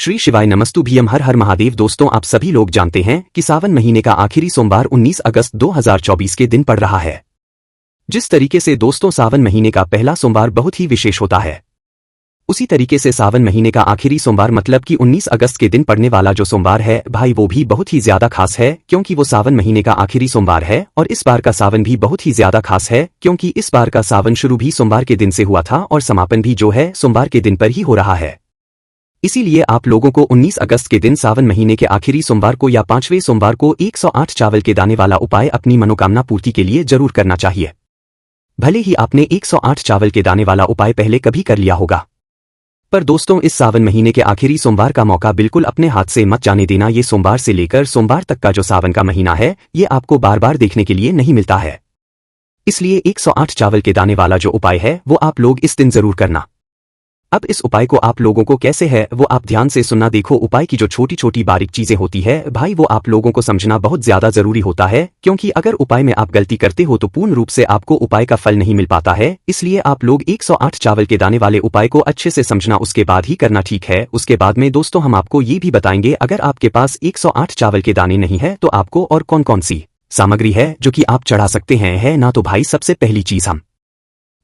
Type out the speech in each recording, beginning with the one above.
श्री शिवाय नमस्तुभ्यम हर हर महादेव। दोस्तों, आप सभी लोग जानते हैं कि सावन महीने का आखिरी सोमवार 19 अगस्त 2024 के दिन पड़ रहा है। जिस तरीके से दोस्तों सावन महीने का पहला सोमवार बहुत ही विशेष होता है, उसी तरीके से सावन महीने का आखिरी सोमवार मतलब कि 19 अगस्त के दिन पड़ने वाला जो सोमवार है भाई, वो भी बहुत ही ज्यादा खास है क्योंकि वो सावन महीने का आखिरी सोमवार है। और इस बार का सावन भी बहुत ही ज्यादा खास है क्योंकि इस बार का सावन शुरू भी सोमवार के दिन से हुआ था और समापन भी जो है सोमवार के दिन पर ही हो रहा है। इसीलिए आप लोगों को 19 अगस्त के दिन सावन महीने के आखिरी सोमवार को या 5वें सोमवार को 108 चावल के दाने वाला उपाय अपनी मनोकामना पूर्ति के लिए जरूर करना चाहिए। भले ही आपने 108 चावल के दाने वाला उपाय पहले कभी कर लिया होगा, पर दोस्तों इस सावन महीने के आखिरी सोमवार का मौका बिल्कुल अपने हाथ से मत जाने देना। ये सोमवार से लेकर सोमवार तक का जो सावन का महीना है, ये आपको बार बार देखने के लिए नहीं मिलता है। इसलिए 108 चावल के दाने वाला जो उपाय है वो आप लोग इस दिन जरूर करना। अब इस उपाय को आप लोगों को कैसे है वो आप ध्यान से सुनना। देखो, उपाय की जो छोटी छोटी बारीक चीजें होती है भाई, वो आप लोगों को समझना बहुत ज्यादा जरूरी होता है क्योंकि अगर उपाय में आप गलती करते हो तो पूर्ण रूप से आपको उपाय का फल नहीं मिल पाता है। इसलिए आप लोग 108 चावल के दाने वाले उपाय को अच्छे से समझना, उसके बाद ही करना, ठीक है। उसके बाद में दोस्तों हम आपको ये भी बताएंगे अगर आपके पास 108 चावल के दाने नहीं है तो आपको और कौन कौन सी सामग्री है जो कि आप चढ़ा सकते हैं, है ना। तो भाई सबसे पहली चीज हम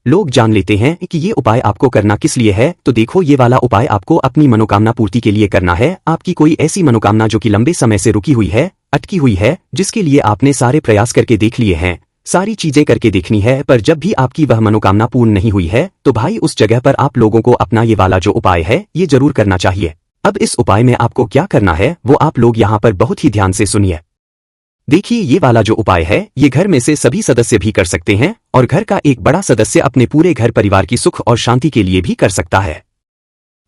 लोग जान लेते हैं कि ये उपाय आपको करना किस लिए है। तो देखो, ये वाला उपाय आपको अपनी मनोकामना पूर्ति के लिए करना है। आपकी कोई ऐसी मनोकामना जो कि लंबे समय से रुकी हुई है, अटकी हुई है, जिसके लिए आपने सारे प्रयास करके देख लिए हैं, सारी चीजें करके देखनी है, पर जब भी आपकी वह मनोकामना पूर्ण नहीं हुई है तो भाई उस जगह पर आप लोगों को अपना ये वाला जो उपाय है ये जरूर करना चाहिए। अब इस उपाय में आपको क्या करना है वो आप लोग यहाँ पर बहुत ही ध्यान से सुनिए। देखिए, ये वाला जो उपाय है ये घर में से सभी सदस्य भी कर सकते हैं और घर का एक बड़ा सदस्य अपने पूरे घर परिवार की सुख और शांति के लिए भी कर सकता है।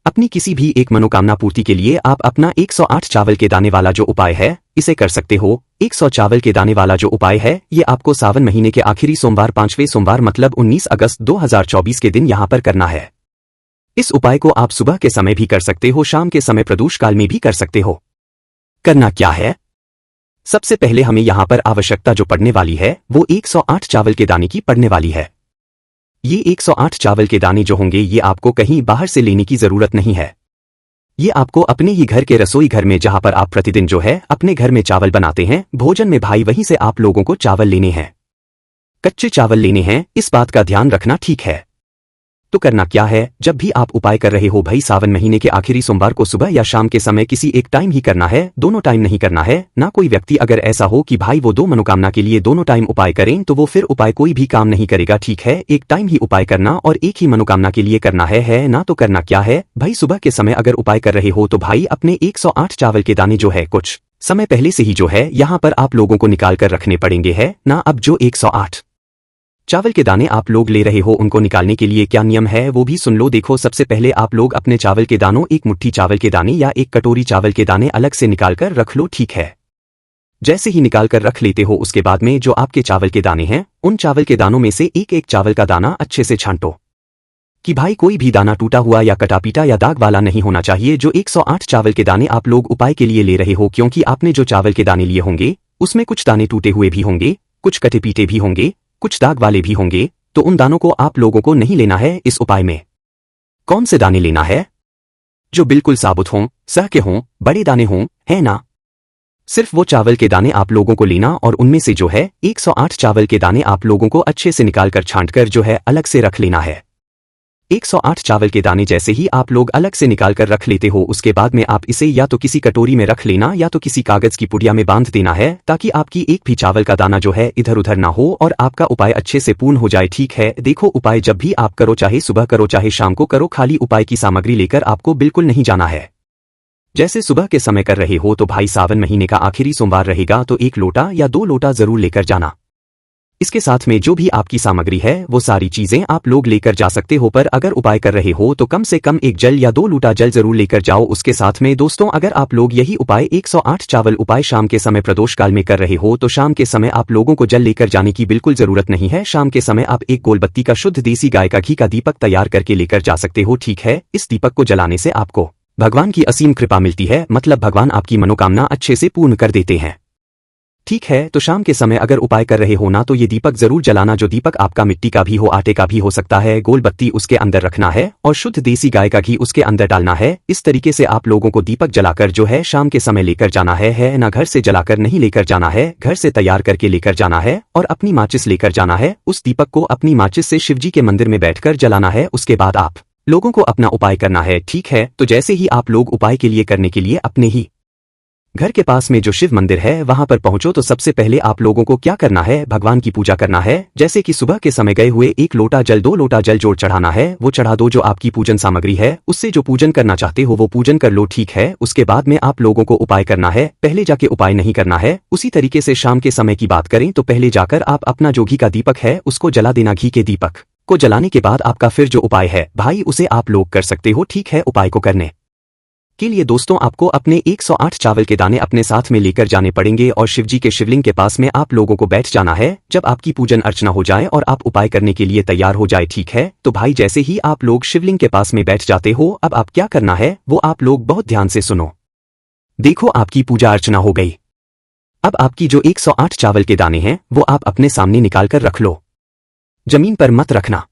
अपनी किसी भी एक मनोकामना पूर्ति के लिए आप अपना 108 चावल के दाने वाला जो उपाय है इसे कर सकते हो। 100 चावल के दाने वाला जो उपाय है ये आपको सावन महीने के आखिरी सोमवार 5वें सोमवार मतलब 19 अगस्त 2024 के दिन यहाँ पर करना है। इस उपाय को आप सुबह के समय भी कर सकते हो, शाम के समय प्रदोष काल में भी कर सकते हो। करना क्या है, सबसे पहले हमें यहाँ पर आवश्यकता जो पड़ने वाली है वो 108 चावल के दाने की पड़ने वाली है। ये 108 चावल के दाने जो होंगे ये आपको कहीं बाहर से लेने की जरूरत नहीं है। ये आपको अपने ही घर के रसोई घर में, जहां पर आप प्रतिदिन जो है अपने घर में चावल बनाते हैं भोजन में भाई, वहीं से आप लोगों को चावल लेने हैं, कच्चे चावल लेने हैं। इस बात का ध्यान रखना, ठीक है। तो करना क्या है, जब भी आप उपाय कर रहे हो भाई सावन महीने के आखिरी सोमवार को सुबह या शाम के समय किसी एक टाइम ही करना है, दोनों टाइम नहीं करना है ना। कोई व्यक्ति अगर ऐसा हो कि भाई वो दो मनोकामना के लिए दोनों टाइम उपाय करें तो वो फिर उपाय कोई भी काम नहीं करेगा, ठीक है। एक टाइम ही उपाय करना और एक ही मनोकामना के लिए करना है ना। तो करना क्या है भाई, सुबह के समय अगर उपाय कर रहे हो तो भाई अपने 108 चावल के दाने जो है कुछ समय पहले से ही जो है यहाँ पर आप लोगों को निकाल कर रखने पड़ेंगे, है ना। अब जो 108 चावल के दाने आप लोग ले रहे हो उनको निकालने के लिए क्या नियम है वो भी सुन लो। देखो, सबसे पहले आप लोग अपने चावल के दानों, एक मुट्ठी चावल के दाने या एक कटोरी चावल के दाने अलग से निकाल कर रख लो, ठीक है। जैसे ही निकाल कर रख लेते हो उसके बाद में जो आपके चावल के दाने हैं उन चावल के दानों में से एक एक चावल का दाना अच्छे से छांटो कि भाई कोई भी दाना टूटा हुआ या कटा पीटा या दाग वाला नहीं होना चाहिए। जो 108 चावल के दाने आप लोग उपाय के लिए ले रहे हो, क्योंकि आपने जो चावल के दाने लिए होंगे उसमें कुछ दाने टूटे हुए भी होंगे, कुछ कटे पीटे भी होंगे, कुछ दाग वाले भी होंगे, तो उन दानों को आप लोगों को नहीं लेना है इस उपाय में। कौन से दाने लेना है, जो बिल्कुल साबुत हों, सह के हों, बड़े दाने हों, है ना। सिर्फ वो चावल के दाने आप लोगों को लेना और उनमें से जो है 108 चावल के दाने आप लोगों को अच्छे से निकालकर छांटकर जो है अलग से रख लेना है। 108 चावल के दाने जैसे ही आप लोग अलग से निकाल कर रख लेते हो उसके बाद में आप इसे या तो किसी कटोरी में रख लेना या तो किसी कागज की पुड़िया में बांध देना है, ताकि आपकी एक भी चावल का दाना जो है इधर उधर ना हो और आपका उपाय अच्छे से पूर्ण हो जाए, ठीक है। देखो, उपाय जब भी आप करो, चाहे सुबह करो चाहे शाम को करो, खाली उपाय की सामग्री लेकर आपको बिल्कुल नहीं जाना है। जैसे सुबह के समय कर रहे हो तो भाई सावन महीने का आखिरी सोमवार रहेगा तो 1 लोटा या 2 लोटा जरूर लेकर जाना। इसके साथ में जो भी आपकी सामग्री है वो सारी चीजें आप लोग लेकर जा सकते हो, पर अगर उपाय कर रहे हो तो कम से कम 1 जल या 2 लोटा जल जरूर लेकर जाओ। उसके साथ में दोस्तों अगर आप लोग यही उपाय 108 चावल उपाय शाम के समय प्रदोष काल में कर रहे हो तो शाम के समय आप लोगों को जल लेकर जाने की बिल्कुल जरूरत नहीं है। शाम के समय आप एक गोलबत्ती का शुद्ध देसी गाय का घी का दीपक तैयार करके लेकर जा सकते हो, ठीक है। इस दीपक को जलाने से आपको भगवान की असीम कृपा मिलती है, मतलब भगवान आपकी मनोकामना अच्छे से पूर्ण कर देते हैं, ठीक है, तो शाम के समय अगर उपाय कर रहे हो ना तो ये दीपक जरूर जलाना। जो दीपक आपका मिट्टी का भी हो, आटे का भी हो सकता है। गोल बत्ती उसके अंदर रखना है और शुद्ध देसी गाय का घी उसके अंदर डालना है। इस तरीके से आप लोगों को दीपक जलाकर जो है शाम के समय लेकर जाना है ना घर से जलाकर नहीं लेकर जाना है, घर से तैयार करके लेकर जाना है और अपनी माचिस लेकर जाना है। उस दीपक को अपनी माचिस से शिवजी के मंदिर में बैठकर जलाना है। उसके बाद आप लोगों को अपना उपाय करना है। ठीक है, तो जैसे ही आप लोग उपाय के लिए करने के लिए अपने ही घर के पास में जो शिव मंदिर है वहां पर पहुंचो तो सबसे पहले आप लोगों को क्या करना है, भगवान की पूजा करना है। जैसे कि सुबह के समय गए हुए 1 लोटा जल 2 लोटा जल जोड़ चढ़ाना है, वो चढ़ा दो। जो आपकी पूजन सामग्री है उससे जो पूजन करना चाहते हो वो पूजन कर लो। ठीक है, उसके बाद में आप लोगों को उपाय करना है। पहले जाके उपाय नहीं करना है। उसी तरीके से शाम के समय की बात करें तो पहले जाकर आप अपना जो घी का दीपक है उसको जला देना। घी के दीपक को जलाने के बाद आपका फिर जो उपाय है भाई उसे आप लोग कर सकते हो। ठीक है, उपाय को करने के लिए दोस्तों आपको अपने 108 चावल के दाने अपने साथ में लेकर जाने पड़ेंगे और शिवजी के शिवलिंग के पास में आप लोगों को बैठ जाना है। जब आपकी पूजन अर्चना हो जाए और आप उपाय करने के लिए तैयार हो जाए, ठीक है, तो भाई जैसे ही आप लोग शिवलिंग के पास में बैठ जाते हो, अब आप क्या करना है वो आप लोग बहुत ध्यान से सुनो। देखो, आपकी पूजा अर्चना हो गई। अब आपकी जो 108 चावल के दाने हैं वो आप अपने सामने निकाल कर रख लो। जमीन पर मत रखना।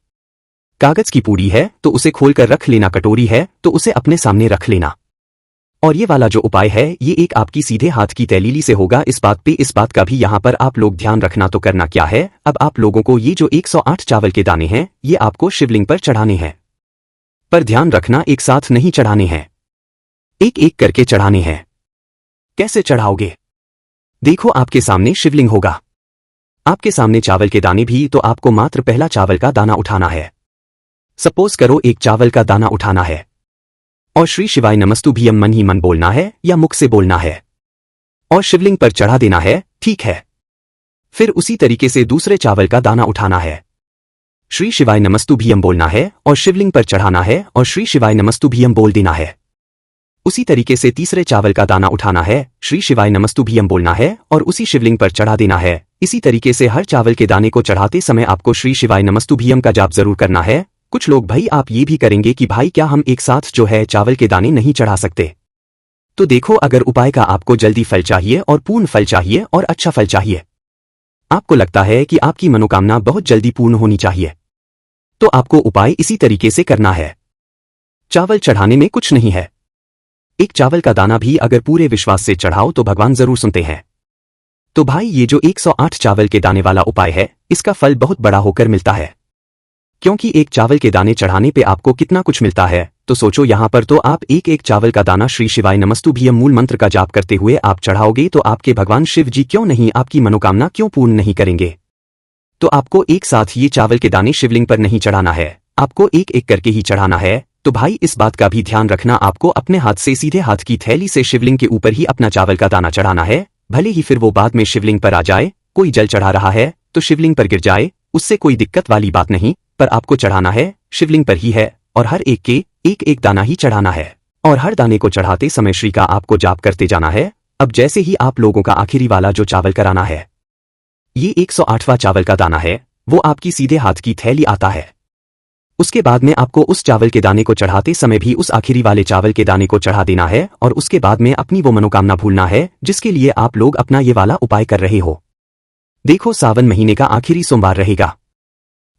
कागज की पूड़ी है तो उसे खोलकर रख लेना। कटोरी है तो उसे अपने सामने रख लेना। और ये वाला जो उपाय है ये एक आपकी सीधे हाथ की तैलीली से होगा। इस बात का भी यहाँ पर आप लोग ध्यान रखना। तो करना क्या है, अब आप लोगों को ये जो 108 चावल के दाने हैं ये आपको शिवलिंग पर चढ़ाने हैं। पर ध्यान रखना, एक साथ नहीं चढ़ाने हैं, एक एक करके चढ़ाने हैं। कैसे चढ़ाओगे? देखो, आपके सामने शिवलिंग होगा, आपके सामने चावल के दाने भी, तो आपको मात्र पहला चावल का दाना उठाना है। सपोज करो 1 चावल का दाना उठाना है और श्री शिवाय नमस्तुभ्यम मन ही मन बोलना है या मुख से बोलना है और शिवलिंग पर चढ़ा देना है। ठीक है, फिर उसी तरीके से दूसरे चावल का दाना उठाना है, श्री शिवाय नमस्तुभ्यम बोलना है और शिवलिंग पर चढ़ाना है और श्री शिवाय नमस्तुभ्यम बोल देना है। उसी तरीके से तीसरे चावल का दाना उठाना है, श्री शिवाय नमस्तुभ्यम बोलना है और उसी शिवलिंग पर चढ़ा देना है। इसी तरीके से हर चावल के दाने को चढ़ाते समय आपको श्री शिवाय नमस्तुभ्यम का जाप जरूर करना है। कुछ लोग भाई आप ये भी करेंगे कि भाई क्या हम एक साथ जो है चावल के दाने नहीं चढ़ा सकते? तो देखो, अगर उपाय का आपको जल्दी फल चाहिए और पूर्ण फल चाहिए और अच्छा फल चाहिए, आपको लगता है कि आपकी मनोकामना बहुत जल्दी पूर्ण होनी चाहिए, तो आपको उपाय इसी तरीके से करना है। चावल चढ़ाने में कुछ नहीं है, 1 चावल का दाना भी अगर पूरे विश्वास से चढ़ाओ तो भगवान जरूर सुनते हैं। तो भाई ये जो 108 चावल के दाने वाला उपाय है इसका फल बहुत बड़ा होकर मिलता है, क्योंकि 1 चावल के दाने चढ़ाने पे आपको कितना कुछ मिलता है। तो सोचो, यहां पर तो आप एक चावल का दाना श्री शिवाय नमस्तुभ्यम मूल मंत्र का जाप करते हुए आप चढ़ाओगे तो आपके भगवान शिव जी क्यों नहीं आपकी मनोकामना क्यों पूर्ण नहीं करेंगे? तो आपको एक साथ ये चावल के दाने शिवलिंग पर नहीं चढ़ाना है, आपको एक एक करके ही चढ़ाना है। तो भाई इस बात का भी ध्यान रखना, आपको अपने हाथ से सीधे हाथ की थैली से शिवलिंग के ऊपर ही अपना चावल का दाना चढ़ाना है। भले ही फिर वो बाद में शिवलिंग पर आ जाए, कोई जल चढ़ा रहा है तो शिवलिंग पर गिर जाए, उससे कोई दिक्कत वाली बात नहीं, पर आपको चढ़ाना है शिवलिंग पर ही है और हर एक के एक एक दाना ही चढ़ाना है और हर दाने को चढ़ाते समय श्री का आपको जाप करते जाना है। अब जैसे ही आप लोगों का आखिरी वाला जो चावल कराना है, ये 108वां चावल का दाना है, वो आपकी सीधे हाथ की थैली आता है। उसके बाद में आपको उस चावल के दाने को चढ़ाते समय भी उस आखिरी वाले चावल के दाने को चढ़ा देना है और उसके बाद में अपनी वो मनोकामना भूलना है जिसके लिए आप लोग अपना ये वाला उपाय कर रहे हो। देखो, सावन महीने का आखिरी सोमवार रहेगा,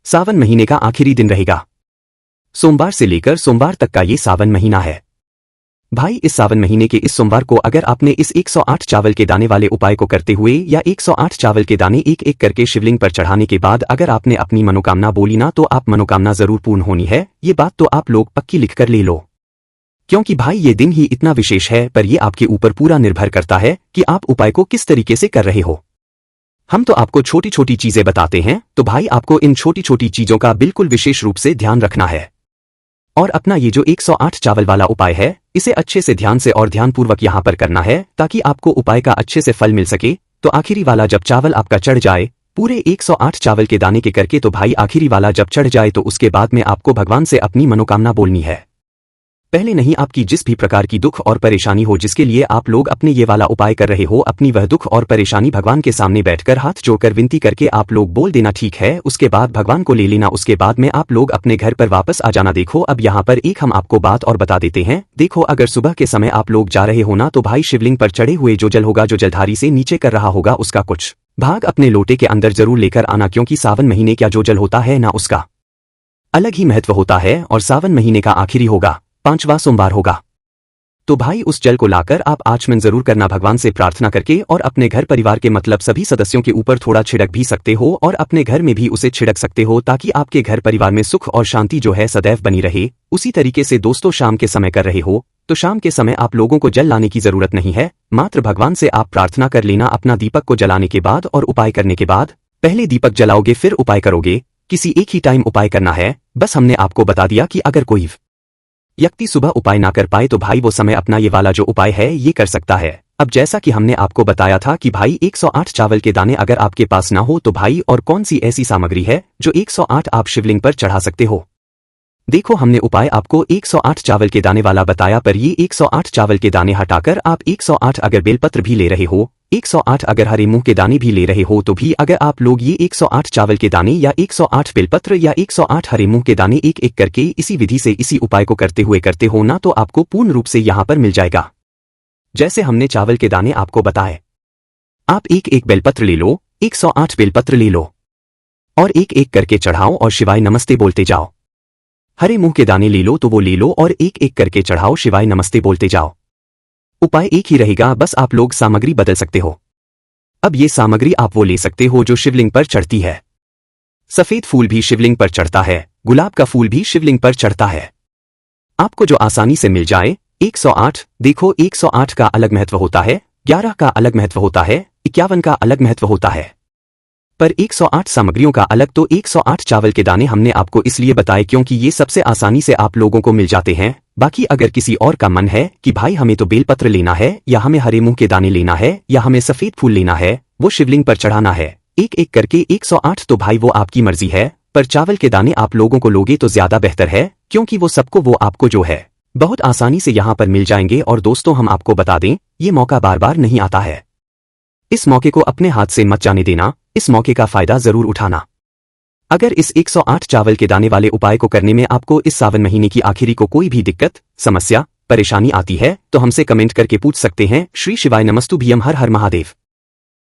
सावन महीने का आखिरी दिन रहेगा, सोमवार से लेकर सोमवार तक का ये सावन महीना है। भाई इस सावन महीने के इस सोमवार को अगर आपने इस 108 चावल के दाने वाले उपाय को करते हुए या 108 चावल के दाने एक एक करके शिवलिंग पर चढ़ाने के बाद अगर आपने अपनी मनोकामना बोली ना, तो आप मनोकामना जरूर पूर्ण होनी है। ये बात तो आप लोग पक्की लिखकर ले लो, क्योंकि भाई ये दिन ही इतना विशेष है, पर ये आपके ऊपर पूरा निर्भर करता है कि आप उपाय को किस तरीके से कर रहे हो। हम तो आपको छोटी छोटी चीजें बताते हैं, तो भाई आपको इन छोटी छोटी चीजों का बिल्कुल विशेष रूप से ध्यान रखना है और अपना ये जो 108 चावल वाला उपाय है इसे अच्छे से ध्यान से और ध्यानपूर्वक यहाँ पर करना है ताकि आपको उपाय का अच्छे से फल मिल सके। तो आखिरी वाला जब चावल आपका चढ़ जाए, पूरे 108 चावल के दाने के करके, तो भाई आखिरी वाला जब चढ़ जाए तो उसके बाद में आपको भगवान से अपनी मनोकामना बोलनी है। पहले नहीं आपकी जिस भी प्रकार की दुख और परेशानी हो जिसके लिए आप लोग अपने ये वाला उपाय कर रहे हो अपनी वह दुख और परेशानी भगवान के सामने बैठकर हाथ जोड़कर विनती करके आप लोग बोल देना ठीक है उसके बाद भगवान को ले लेना उसके बाद में आप लोग अपने घर पर वापस आ जाना। देखो अब यहाँ पर एक हम आपको बात और बता देते हैं। देखो अगर सुबह के समय आप लोग जा रहे हो ना तो भाई शिवलिंग पर चढ़े हुए जो जल होगा जो जलधारी से नीचे कर रहा होगा उसका कुछ भाग अपने लोटे के अंदर जरूर लेकर आना क्योंकि सावन महीने का जो जल होता है ना उसका अलग ही महत्व होता है और सावन महीने का आखिरी होगा 5वां सोमवार होगा। तो भाई उस जल को लाकर आप आचमन जरूर करना भगवान से प्रार्थना करके और अपने घर परिवार के मतलब सभी सदस्यों के ऊपर थोड़ा छिड़क भी सकते हो और अपने घर में भी उसे छिड़क सकते हो ताकि आपके घर परिवार में सुख और शांति जो है सदैव बनी रहे। उसी तरीके से दोस्तों शाम के समय कर रहे हो तो शाम के समय आप लोगों को जल लाने की जरूरत नहीं है, मात्र भगवान से आप प्रार्थना कर लेना अपना दीपक को जलाने के बाद और उपाय करने के बाद। पहले दीपक जलाओगे फिर उपाय करोगे, किसी एक ही टाइम उपाय करना है। बस हमने आपको बता दिया कि अगर कोई व्यक्ति सुबह उपाय ना कर पाए तो भाई वो समय अपना ये वाला जो उपाय है ये कर सकता है। अब जैसा कि हमने आपको बताया था कि भाई 108 चावल के दाने अगर आपके पास ना हो तो भाई और कौन सी ऐसी सामग्री है जो 108 आप शिवलिंग पर चढ़ा सकते हो। देखो हमने उपाय आपको 108 चावल के दाने वाला बताया पर ये 108 चावल के दाने हटाकर आप 108 अगर बेलपत्र भी ले रहे हो, 108 अगर हरे मूंग के दाने भी ले रहे हो तो भी अगर आप लोग ये 108 चावल के दाने या 108 बेलपत्र या 108 हरे मूंग के दाने एक एक करके इसी विधि से इसी उपाय को करते हुए करते हो ना तो आपको पूर्ण रूप से यहाँ पर मिल जाएगा जैसे हमने चावल के दाने आपको बताए। आप एक एक बेलपत्र ले लो, 108 बेलपत्र ले लो और एक एक करके चढ़ाओ और शिवाय नमस्ते बोलते जाओ। हरे मूंग के दाने ले लो तो वो ले लो और एक एक करके चढ़ाओ शिवाय नमस्ते बोलते जाओ। उपाय एक ही रहेगा, बस आप लोग सामग्री बदल सकते हो। अब ये सामग्री आप वो ले सकते हो जो शिवलिंग पर चढ़ती है। सफेद फूल भी शिवलिंग पर चढ़ता है, गुलाब का फूल भी शिवलिंग पर चढ़ता है। आपको जो आसानी से मिल जाए। 108 देखो 108 का अलग महत्व होता है, 11 का अलग महत्व होता है, 51 का अलग महत्व होता है, पर 108 सामग्रियों का अलग। तो 108 चावल के दाने हमने आपको इसलिए बताए क्योंकि ये सबसे आसानी से आप लोगों को मिल जाते हैं। बाकी अगर किसी और का मन है कि भाई हमें तो बेलपत्र लेना है या हमें हरे मूंग के दाने लेना है या हमें सफेद फूल लेना है, वो शिवलिंग पर चढ़ाना है एक एक करके 108, तो भाई वो आपकी मर्जी है। पर चावल के दाने आप लोगों को लोगे तो ज्यादा बेहतर है क्योंकि वो सबको वो आपको जो है बहुत आसानी से यहाँ पर मिल जाएंगे। और दोस्तों हम आपको बता दें ये मौका बार बार नहीं आता है, इस मौके को अपने हाथ से मत जाने देना, इस मौके का फायदा जरूर उठाना। अगर इस 108 चावल के दाने वाले उपाय को करने में आपको इस सावन महीने की आखिरी को कोई भी दिक्कत, समस्या, परेशानी आती है तो हमसे कमेंट करके पूछ सकते हैं। श्री शिवाय नमस्तुभ्यम, हर हर महादेव।